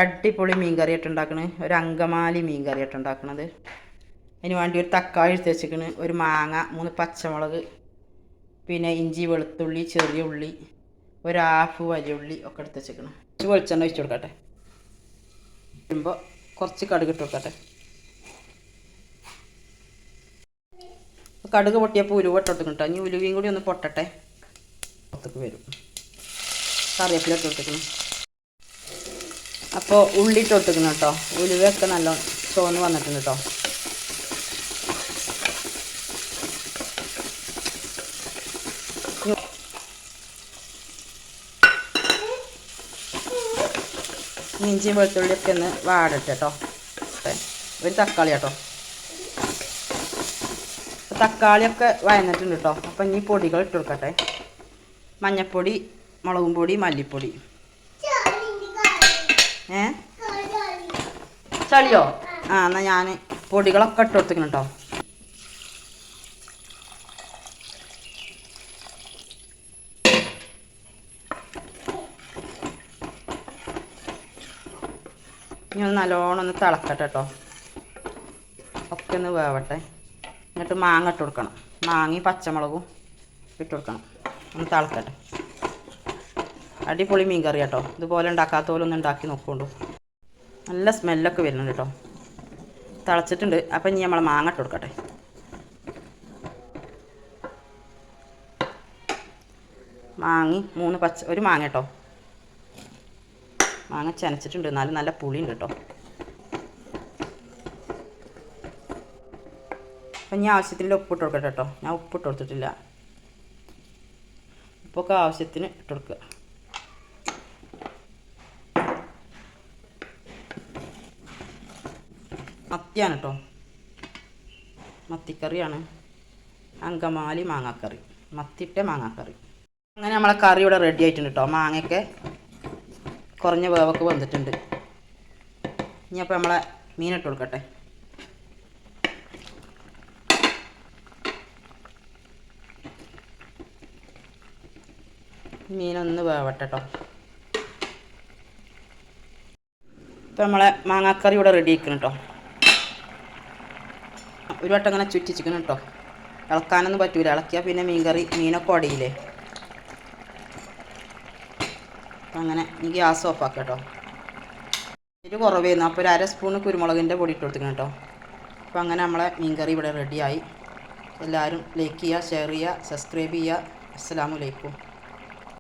അടിപൊളി മീൻ കറിയായിട്ട് ഉണ്ടാക്കണത് ഒരു അങ്കമാലി മീൻ കറിയായിട്ട് ഉണ്ടാക്കണത്. അതിന് വേണ്ടി ഒരു തക്കാളി എടുത്ത് വെച്ചിക്കണ്, ഒരു മാങ്ങ, 3 പച്ചമുളക്, പിന്നെ ഇഞ്ചി വെളുത്തുള്ളി ചെറിയ ഉള്ളി, ഒരു ഹാഫ് വലിയ ഉള്ളി ഒക്കെ എടുത്ത് വെച്ചിക്കണം. കുറച്ച് വെളിച്ചെണ്ണ ഒഴിച്ച് കൊടുക്കട്ടെ. വരുമ്പോൾ കുറച്ച് കടുക് ഇട്ട് കൊടുക്കട്ടെ. കടുക് പൊട്ടിയപ്പോൾ ഉലുവ ഇട്ട് കൊടുക്കണം കേട്ടോ. ഇനി ഉലുവയും കൂടി ഒന്ന് പൊട്ടട്ടെ, പുറത്തേക്ക് വരും. കറിവേപ്പില ഇട്ട് കൊടുക്കണം. അപ്പോൾ ഉള്ളി ഇട്ട് കൊടുക്കണം കേട്ടോ. ഉലുവയൊക്കെ നല്ല ചോന്ന് വന്നിട്ടുണ്ട് കേട്ടോ. ഇഞ്ചിയും വെളുത്തുള്ളിയൊക്കെ ഒന്ന് വാടട്ടെ കേട്ടോ. ഒരു തക്കാളി കേട്ടോ. തക്കാളിയൊക്കെ വഴന്നിട്ടുണ്ട് കേട്ടോ. അപ്പം ഇനി പൊടികൾ ഇട്ട് കൊടുക്കട്ടെ. മഞ്ഞൾപ്പൊടി, മുളകും പൊടി, മല്ലിപ്പൊടി. ചളിയോ? എന്നാൽ ഞാൻ പൊടികളൊക്കെ ഇട്ട് കൊടുത്തിക്കണം കേട്ടോ. ഇനി ഒന്ന് നല്ലോണം ഒന്ന് തിളക്കട്ടെ കേട്ടോ. ഒക്കെ ഒന്ന് വേവട്ടെ. എന്നിട്ട് മാങ്ങ ഇട്ട് കൊടുക്കണം. മാങ്ങയും പച്ചമുളകും ഇട്ട് കൊടുക്കണം. ഒന്ന് തിളക്കട്ടെ. അടിപൊളി മീൻ കറി കേട്ടോ. ഇതുപോലെ ഉണ്ടാക്കാത്ത പോലെ ഒന്ന് ഉണ്ടാക്കി നോക്കുകൊണ്ടു. നല്ല സ്മെല്ലൊക്കെ വരുന്നുണ്ട് കേട്ടോ. തിളച്ചിട്ടുണ്ട്. അപ്പം ഇനി നമ്മൾ മാങ്ങ ഇട്ട് കൊടുക്കട്ടെ. ഒരു മാങ്ങ കേട്ടോ. മാങ്ങ ചനച്ചിട്ടുണ്ട്, എന്നാലും നല്ല പുളിയുണ്ട് കേട്ടോ. അപ്പം ഞാൻ ആവശ്യത്തിന് ഉപ്പിട്ട് കൊടുക്കട്ടെ കേട്ടോ. ഞാൻ ഉപ്പിട്ട് കൊടുത്തിട്ടില്ല. ഉപ്പൊക്കെ ആവശ്യത്തിന് ഇട്ട് കൊടുക്കുക. മത്തിയാണ് കേട്ടോ. മത്തിക്കറിയാണ്. അങ്കമാലി മാങ്ങാക്കറി, മത്തിയിട്ട മാങ്ങാക്കറി. അങ്ങനെ നമ്മളെ കറി ഇവിടെ റെഡി ആയിട്ടുണ്ട് കേട്ടോ. മാങ്ങയൊക്കെ കുറഞ്ഞ വേവൊക്കെ വന്നിട്ടുണ്ട്. ഇനി അപ്പോൾ നമ്മളെ മീനിട്ട് കൊടുക്കട്ടെ. മീനൊന്ന് വേവട്ടെ കേട്ടോ. ഇപ്പം നമ്മളെ മാങ്ങാക്കറി ഇവിടെ റെഡി ആക്കണം കേട്ടോ. ഒരു വട്ടം അങ്ങനെ ചുറ്റിച്ചിക്കണം കേട്ടോ. ഇളക്കാനൊന്നും പറ്റൂല. ഇളക്കിയാൽ പിന്നെ മീനൊക്കെ ഉടയില്ലേ. അപ്പം അങ്ങനെ ഈ ഗ്യാസ് ഓഫാക്കാം കേട്ടോ. ഇത് കുറവായിരുന്നു. അപ്പോൾ ഒരു 1/2 സ്പൂൺ കുരുമുളകിൻ്റെ പൊടി ഇട്ട് കൊടുക്കണം കേട്ടോ. അപ്പോൾ അങ്ങനെ നമ്മളെ മീൻകറി ഇവിടെ റെഡിയായി. എല്ലാവരും ലൈക്ക് ചെയ്യുക, ഷെയർ ചെയ്യുക, സബ്സ്ക്രൈബ് ചെയ്യുക. അസ്സലാമു അലൈക്കും.